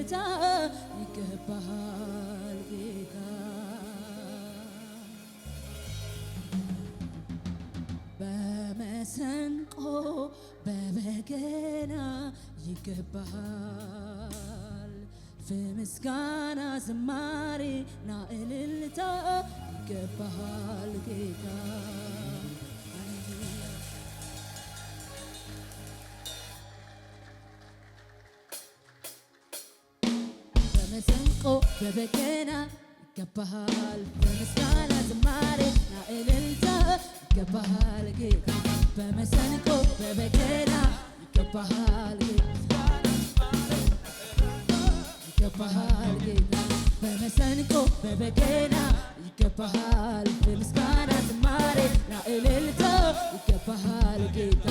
እልልታ ይገባሃል ጌታ በመሰንቆ በበገና ይገባሃል በምስጋና ዝማሬና እልልታ ይገባሃል ጌታ በመሰንቆ በበገና ይገባሃል በምስጋና ዝማሬና እልልታ ይገባሃል ጌታ በመሰንቆ በበገና ይገባሃል ይገባሃል ጌታ በመሰንቆ በበገና ይገባሃል በምስጋና ዝማሬና እልልታ ይገባሃል ጌታ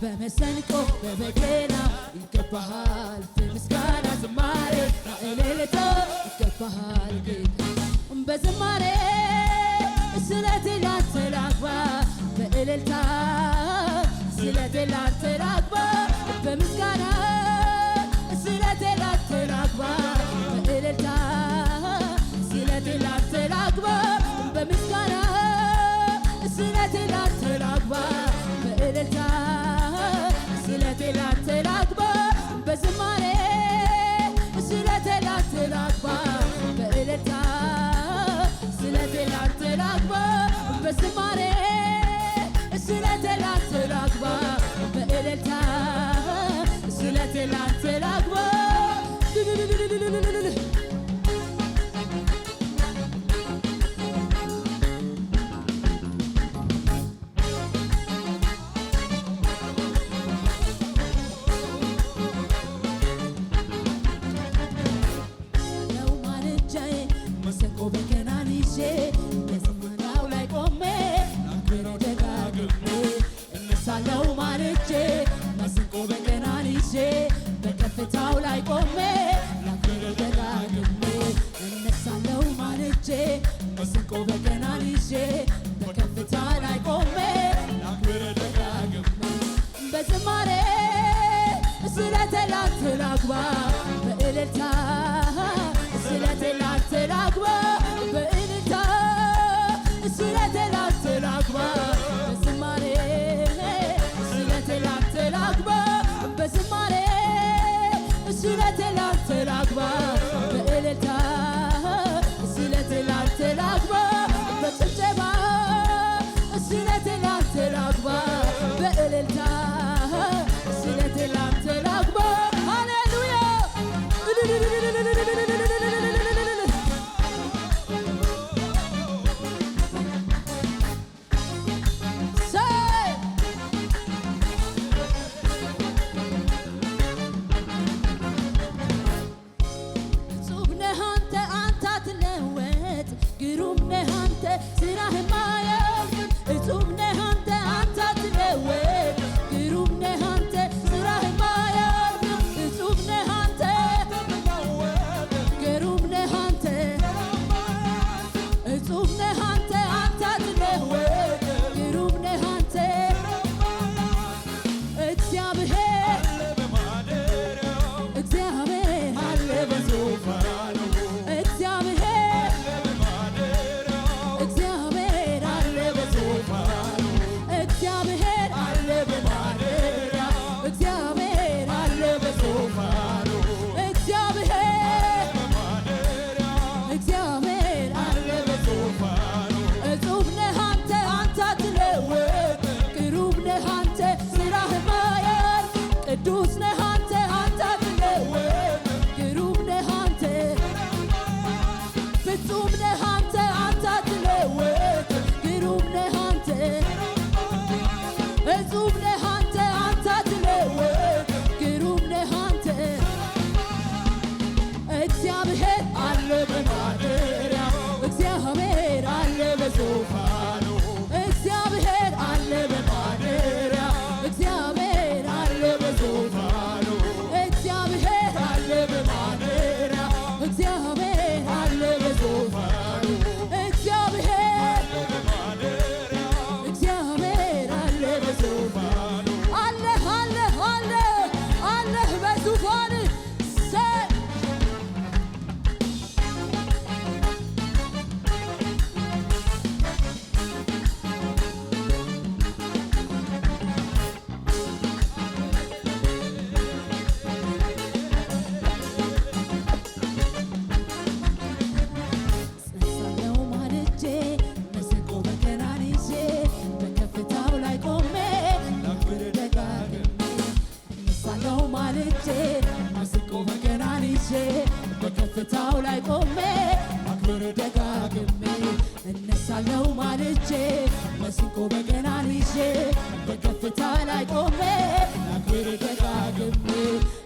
በመሰንቆ በበገና ይገባሃል በምስጋና ዝማሬና እልልታ ይገባሃል ጌታ በዝማሬ ስለቴ ላንተ ላግባ በእልልታ ስለቴ ላንተ ላግባ በምስጋና ስለቴ ላንተ ላግባ በእልልታ ስለቴ ላንተ ላግባ በምስጋና ስለቴ ላንተ ላግባ በእልልታ ስለቴ ላንተ ላግባ በዝማሬ ስለቴ ላንተ ላግባ በእልልታ ስለቴ ላንተ ላግባ በዝማሬ ስለቴ ላንተ ላግባ በእልልታ ስለቴ ላንተ ላግባ ነው ማለጃዬ መሰንቆ በገናን ይዤ በዝማሬው ላይ ቆሜ ላክብር ደጋግሜ እነሳለሁ ማለጄ መሰንቆ በገናን ይዤ በከፍታው ላይ ቆሜ ላክብር ደጋግሜ እነሳለሁ ማለጄ መሰንቆ በገናን ይዤ በከፍታ ላይ ቆሜ ላክብር ደጋግሜ በዝማሬ ስለቴ ላንተ ላግባ በእልልታ ስለቴ ላንተ ላግባ በእልልታ ስለቴ ላንተ ላግባ በዝማሬ ስለቴ ላንተ ላግባ በዝማሬ ስለቴ ላንተ ላግባ በእልልታ ስለቴ ላንተ ላግባ በጭብጨባ ስለቴ ላንተ ላግባ በእልልታ ስለቴ ላንተ ላግባ ሃሌሉያ በከፍታው ላይ ቆሜ ላክብር ደጋግሜ እነሳለሁ ማልጄ መሰንቆ በገናን ይዤ በከፍታ ላይ ቆሜ ላክብር ደጋግሜ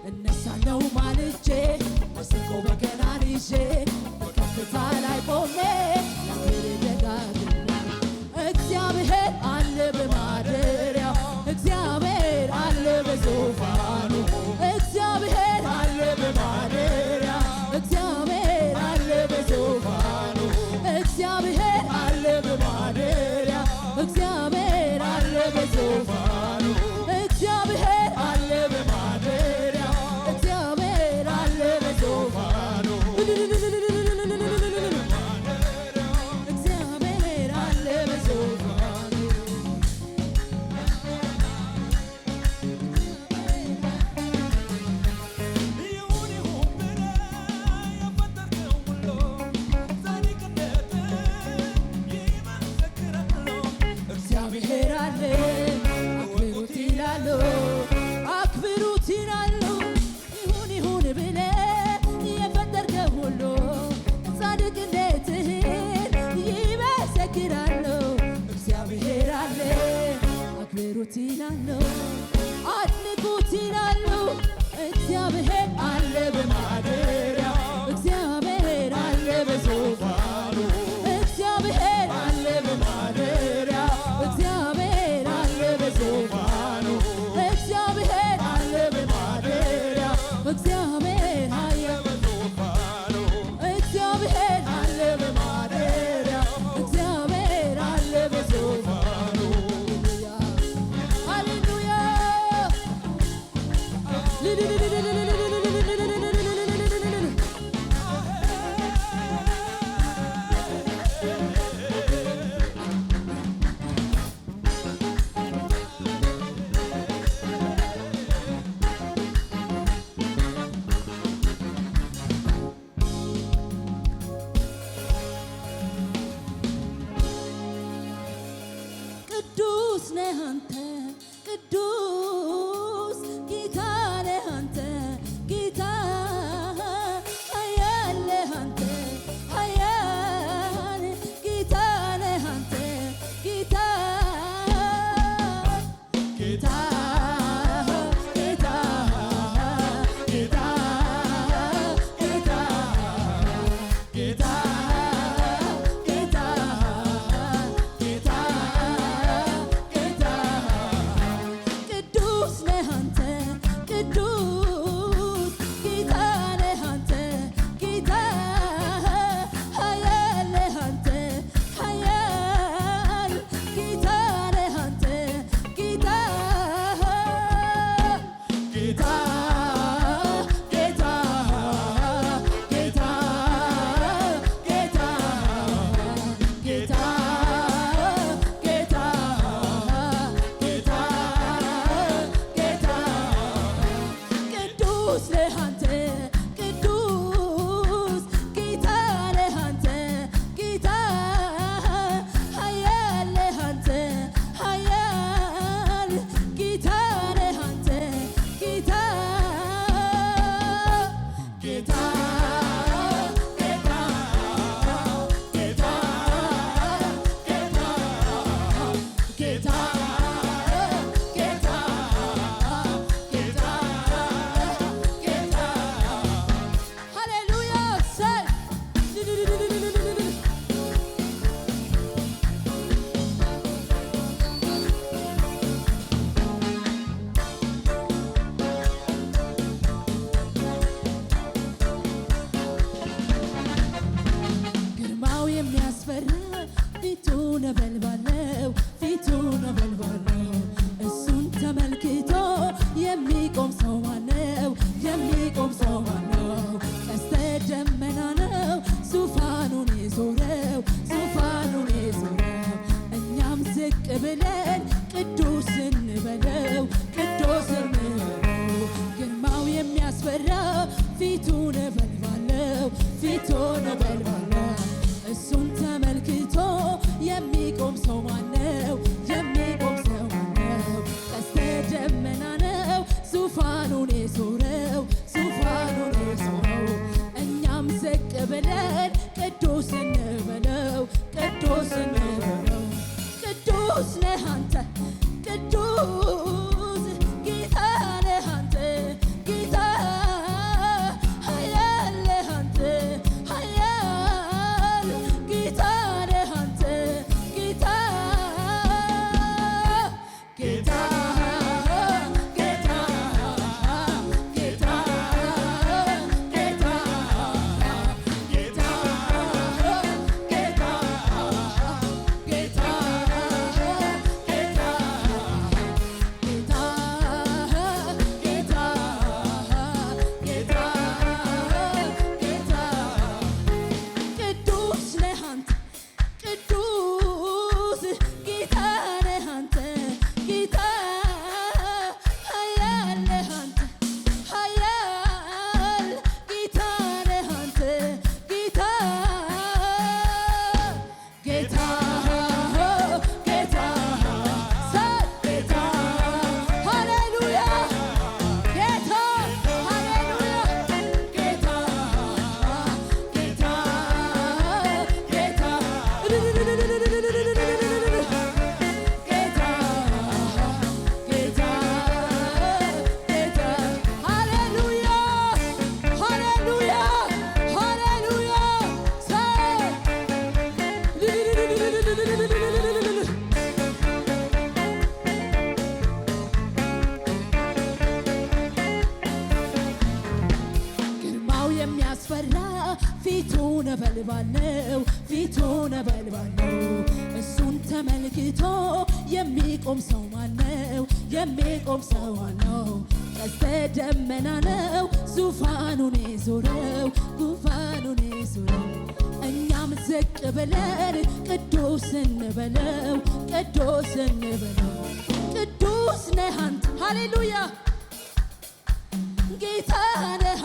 እነሳለሁ ማልጄ መሰንቆ በገናን ይዤ በከፍታ ላይ ቆሜ ላክብር ደጋግሜ እግዚአብሔር አለ በማደሪያው እግዚአብሔር አለ በዙፋኑ እግዚአብሔር አለ በማደሪያው እግዚአብሔር አለ በዙፋኑ እግዚአብሔር አለ በማደሪያው እግዚአብሔር አለ በዙፋኑ እግዚአብሔር አለ በማደሪያው እግዚአብሔር አለ በዙፋኑ እግዚአብሔር አለ በዙፋኑ እግዚአብሔር አለ አክብሩት ይላሉ አክብሩት ይላሉ ይሁን ይሁን ብለህ የፈጠርከው ሁሉ ጻድቅነትህን ይመሰክራሉ እግዚአብሔር አለ አክብሩት ይላሉ አድንቁት ይላሉ እግዚአብሔር አለ በማደሪያው እግዚአብሔር አለ በዙፋኑ እግዚአብሔር አለ በማደሪያው እግዚአብሔር አለ በዙፋኑ እግዚአብሔር አለ በማደሪያው እግዚአብሔር አለ በዙፋኑ እግዚአብሔር አለ በማደሪያው እግዚአብሔር አለ በዙፋኑ ሃሌሉያ ቅዱስ ነህ አንተ ቅዱስ ጌታ ነህ አንተ ጌታ ኃያል ነህ አንተ ኃያል ጌታ ነህ አንተ ጌታ ጌታ ጌታ ጌታ ጌታ ጌታ ጌታ ጌታ ጌታ ቅዱስ ነህ አንተ ቅዱስ ጌታ ነህ አንተ ጌታ ኃያል ነህ አንተ ኃያል ጌታ ነህ አንተ ጌታ ጌታ ጌታ ጌታ ጌታ ጌታ ጌታ ጌታ ጌታ ቅዱስ ነህ አንተ ቅዱስ ጌታ ነህ አንተ ጌታ ኃያል ነህ አንተ ኃያል ጌታ ነህ አንተ ጌታ ጌታ ጌታ ጌታ ጌታ ጌታ ጌታ ጌታ ጌታ ሃሌሉያ ሰይ ግርማው የሚያስፈራ ፊቱ ነበልባል ነው ፊቱ ነበልባል ነው እሱን ተመልክቶ የሚቆም ሰው ማነው የሚቆም ሰው ማነው ቀስተ ደመና ነው ዙፋኑን የዞረው ዙፋኑን የዞረው እኛም ዝቅ ብለን ቅዱስ እንበለው ቅዱስ እንበለው ግርማው የሚያስፈራ ፊቱ ነበልባል ነው ፊቱ ነበልባል ነው እሱን ተመልክቶ የሚቆም ሰው ማነው የሚቆም ሰው ማነው ቀስተ ደመና ነው ዙፋኑን የዞረው ዙፋኑን የዞረው እኛም የሚያስፈራ ፊቱ ነበልባል ነው ፊቱ ነበልባል ነው እሱን ተመልክቶ የሚቆም ሰው ማነው የሚቆም ሰው ማነው ቀስተ ደመና ነው ዙፋኑን የዞረው ዙፋኑን የዞረው እኛም ዝቅ ብለን ቅዱስ እንበለው ቅዱስ እንበለው ቅዱስ ነህ አንተ ሃሌሉያ ጌታ ነህ